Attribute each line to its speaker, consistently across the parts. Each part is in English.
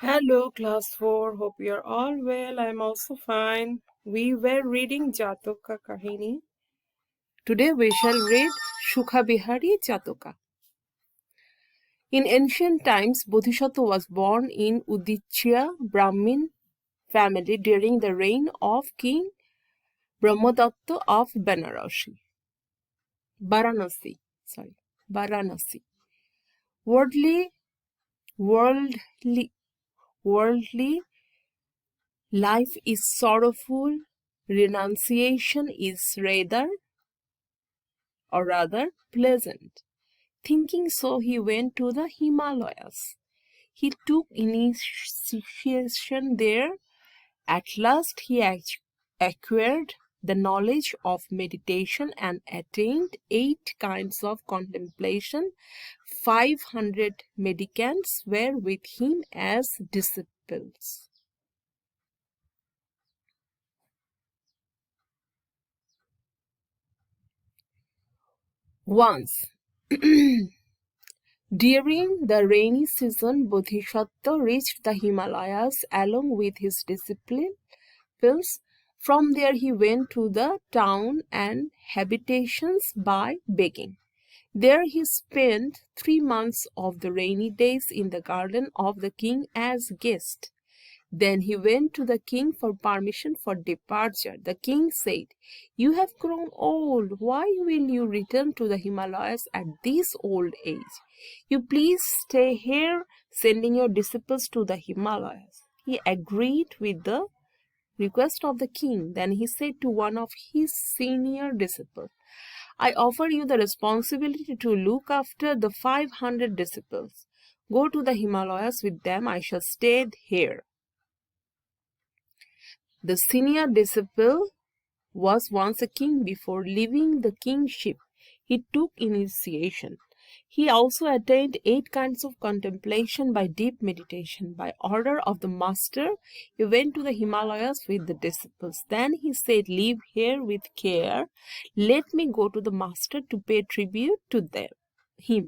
Speaker 1: Hello, class 4. Hope you're all well. I'm also fine. We were reading Jataka Kahini. Today we shall read Shukha Bihari Jataka. In ancient times, Bodhisattva was born in Udicchya Brahmin family during the reign of King Brahmadatta of Varanasi. Worldly life is sorrowful, renunciation is rather pleasant. Thinking so, he went to the Himalayas. He took initiation there. At last, he acquired the knowledge of meditation and attained 8 kinds of contemplation. 500 mendicants were with him as disciples. Once, during the rainy season, Bodhisattva reached the Himalayas along with his disciples. From there, he went to the town and habitations by begging. There he spent 3 months of the rainy days in the garden of the king as guest. Then he went to the king for permission for departure. The king said, "You have grown old. Why will you return to the Himalayas at this old age? You please stay here, sending your disciples to the Himalayas." He agreed with the request of the king. Then he said to one of his senior disciples, "I offer you the responsibility to look after the 500 disciples. Go to the Himalayas with them. I shall stay here." The senior disciple was once a king. Before leaving the kingship, he took initiation. He also attained 8 kinds of contemplation by deep meditation. By order of the master, he went to the Himalayas with the disciples. Then he said, "Live here with care. Let me go to the master to pay tribute to him."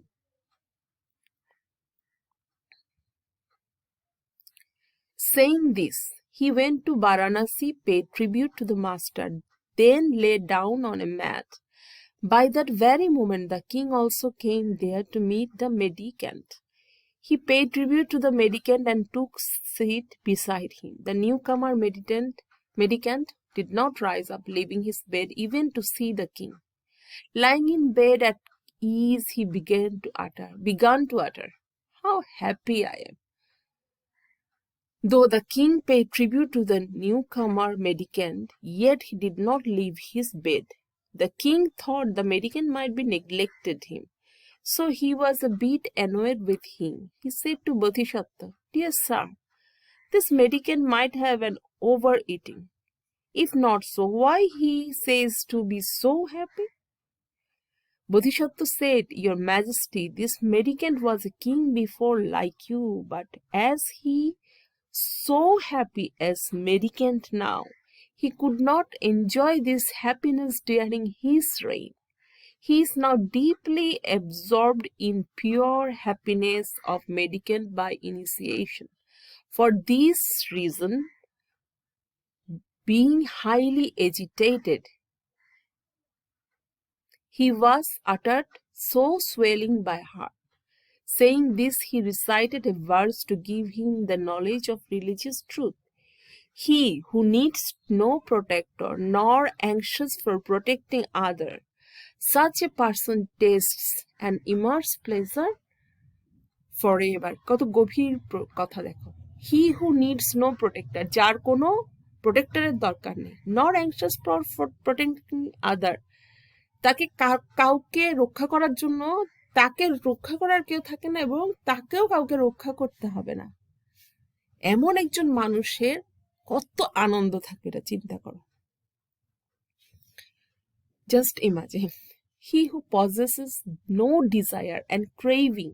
Speaker 1: Saying this, he went to Varanasi, paid tribute to the master, then lay down on a mat. By that very moment, the king also came there to meet the mendicant. He paid tribute to the mendicant and took seat beside him. The newcomer mendicant did not rise up, leaving his bed even to see the king. Lying in bed at ease, he began to utter, "How happy I am!" Though the king paid tribute to the newcomer mendicant, yet he did not leave his bed. The king thought the mendicant might be neglected him, so he was a bit annoyed with him. He said to Bodhisattva, "Dear sir, this mendicant might have an overeating. If not so, why he says to be so happy?" Bodhisattva said, "Your Majesty, this mendicant was a king before like you, but as he so happy as mendicant now, he could not enjoy this happiness during his reign. He is now deeply absorbed in pure happiness of mendicant by initiation. For this reason, being highly agitated, he was uttered so swelling by heart." Saying this, he recited a verse to give him the knowledge of religious truth. "He who needs no protector nor anxious for protecting others, such a person tastes an immense pleasure forever." কত গভীর কথা দেখো। He who needs no protector, যার কোনো প্রোটেক্টরের দরকার নেই, nor anxious for protecting other, তাকে কাউকে রক্ষা করার জন্য তাকে রক্ষা করার কেউ থাকে না এবং তাকেও কাউকে রক্ষা করতে হবে না, এমন একজন মানুষের কত আনন্দ থাকে এটা চিন্তা করো। Just imagine, he who possesses no desire and craving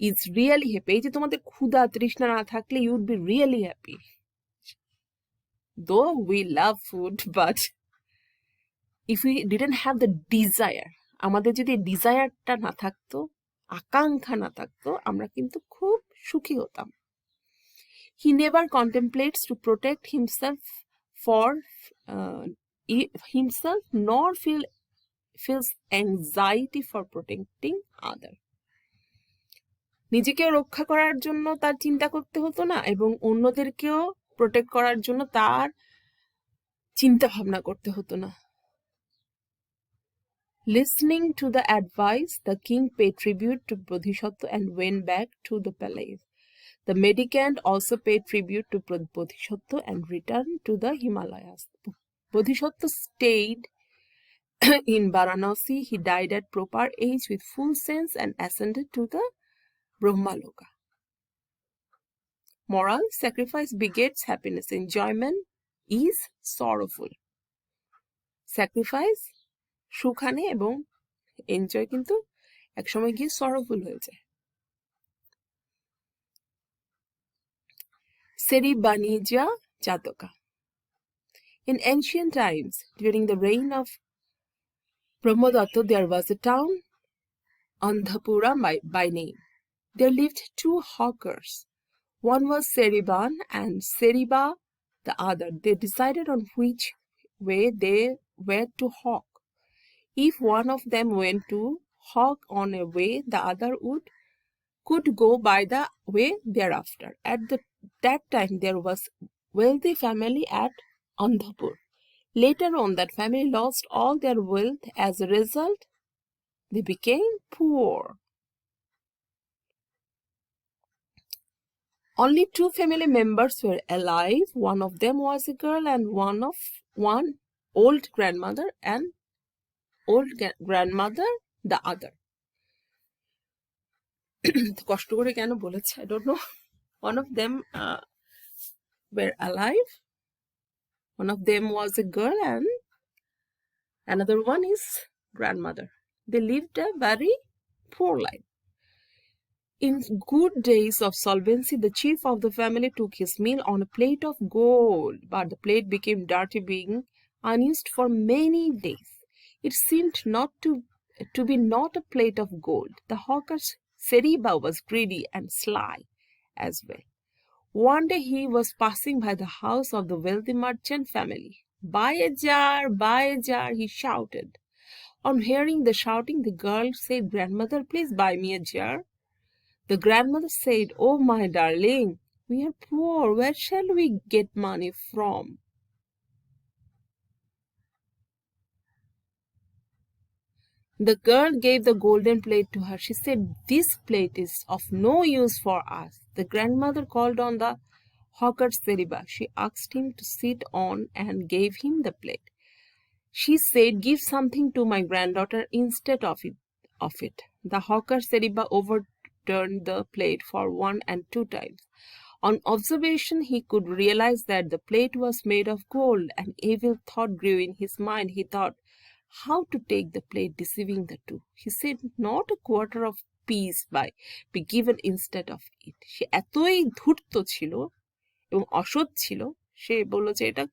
Speaker 1: is really happy. এই যে তোমাদের ক্ষুধা তৃষ্ণা না থাকলে you would be really happy. Though we love food, but if we didn't have the desire, আমাদের যদি ডিজায়ারটা না থাকতো, আকাঙ্ক্ষা না থাকতো, আমরা কিন্তু খুব সুখী হতাম। He never contemplates to protect himself for himself, nor feels anxiety for protecting others. নিজেকে রক্ষা করার জন্য তার চিন্তা করতে হতো না এবং অন্যদেরকেও প্রোটেক্ট করার জন্য তার চিন্তা ভাবনা করতে হতো না। Listening to the advice, the king paid tribute to Bodhisattva and went back to the palace. The mendicant also paid tribute to Bodhisattva and returned to the Himalayas. Bodhisattva stayed in Varanasi. He died at proper age with full sense and ascended to the Brahmaloka. Moral: sacrifice begets happiness. Enjoyment is sorrowful. Sacrifice সুখ আনে এবং enjoy কিন্তু একসময় গিয়ে sorrowful হয়ে যায়। Seribanija Jataka. In ancient times, during the reign of Brahmadatta, there was a town, Andhapura by name. There lived two hawkers. One was Seriban and Seriba the other. They decided on which way they were to hawk. If one of them went to hawk on a way, the other could go by the way thereafter. At that time, there was wealthy family at Andhapur. Later on, that family lost all their wealth. As a result, they became poor. Only two family members were alive. One of them was a girl and one old grandmother the other. কষ্ট করে কেন বলেছে I don't know. One of them were alive. One of them was a girl and another one is grandmother. They lived a very poor life. In good days of solvency, the chief of the family took his meal on a plate of gold, but the plate became dirty, being unused for many days. It seemed to be not a plate of gold. The hawker Seriba was greedy and sly as well. One day he was passing by the house of the wealthy merchant family. Buy a jar, he shouted. On hearing the shouting, the girl said, Grandmother, please buy me a jar. The grandmother said, Oh, my darling, we are poor. Where shall we get money from? The girl gave the golden plate to her. She said, This plate is of no use for us. The grandmother called on the hawker Seriba. She asked him to sit on and gave him the plate. She said, Give something to my granddaughter instead of it. The hawker Seriba overturned the plate for 1 and 2 times. On observation, he could realize that the plate was made of gold. An evil thought grew in his mind. He thought how to take the plate, deceiving the two. He said, Not a quarter of piece be given instead of it. সে এতই ধূর্ত ছিল এবং অসৎ ছিল, সে বলল যে এটা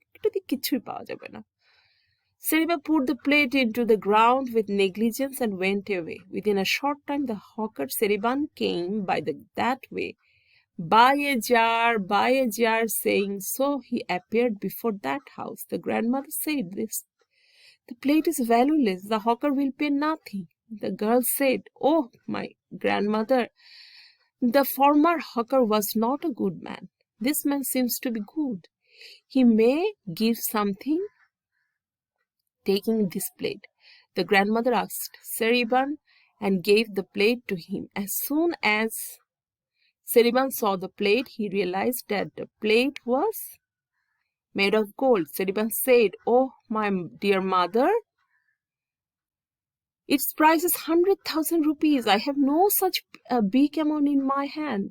Speaker 1: কিছুই পাওয়া যাবে না। Seriba put the plate into the ground with negligence and went away. Within a short time, the hawker Seriban came by that way. Buy a jar, saying so. He appeared before that house. The grandmother said, The plate is valueless. The hawker will pay nothing. The girl said, Oh, my grandmother, the former hawker was not a good man. This man seems to be good. He may give something taking this plate. The grandmother asked Seriban and gave the plate to him. As soon as Seriban saw the plate, he realized that the plate was made of gold. Seriban said, Oh, my dear mother, its price is 100,000 rupees. I have no such a big amount in my hand.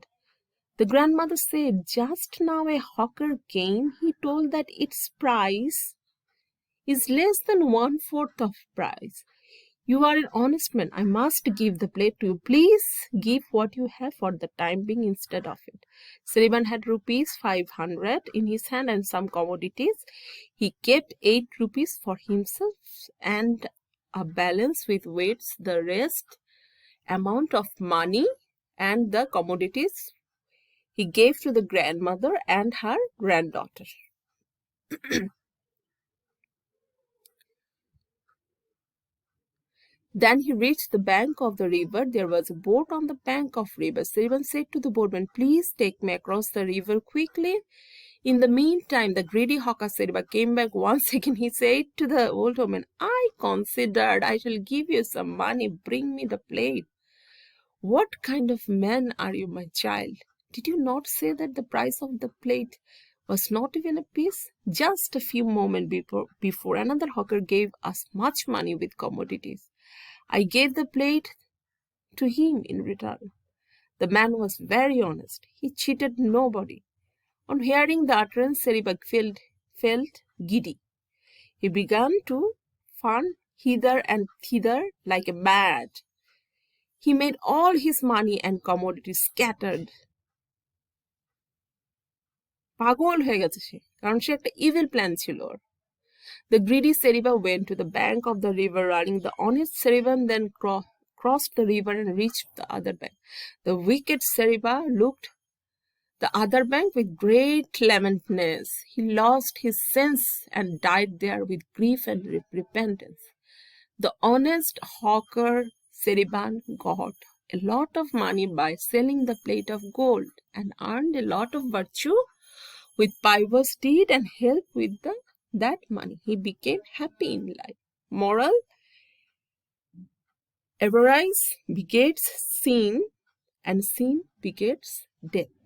Speaker 1: The grandmother said, Just now a hawker came. He told that its price is less than 1/4 of price. You are an honest man. I must give the plate to you. Please give what you have for the time being instead of it. Seriban had rupees 500 in his hand and some commodities. He kept 8 rupees for himself and a balance with weights, the rest amount of money and the commodities he gave to the grandmother and her granddaughter. Then he reached the bank of the river. There was a boat on the bank of river. Seriban said to the boatman, "Please take me across the river quickly." In the meantime, the greedy hawker Seriba came back once again. He said to the old woman, "I considered I shall give you some money. Bring me the plate." "What kind of man are you, my child? Did you not say that the price of the plate was not even a piece? Just a few moments before another hawker gave us much money with commodities. I gave the plate to him in return." The man was very honest. He cheated nobody. On hearing the utterance, Seribag felt giddy. He began to run hither and thither like a mad. He made all his money and commodities scattered. পাগল হয়ে গেছে সে, কারণ সে একটা evil plan ছিল ওর। The greedy Seriba went to the bank of the river running. The honest Seriban then crossed the river and reached the other bank. The wicked Seriba looked the other bank with great lamentness. He lost his sense and died there with grief and repentance. The honest hawker Seriban got a lot of money by selling the plate of gold and earned a lot of virtue with pious deed and help with that money. He became happy in life. Moral: avarice begets sin and sin begets death.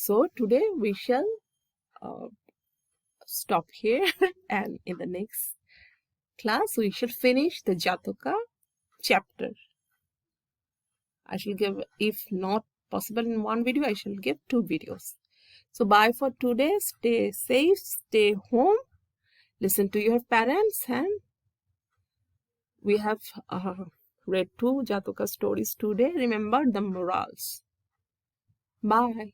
Speaker 1: So today we shall stop here and in the next class we shall finish the Jataka chapter. I shall give, if not possible in one video, I shall give 2 videos. So bye for today. Stay safe, stay home, listen to your parents, and we have read 2 Jataka stories today. Remember the morals. Bye.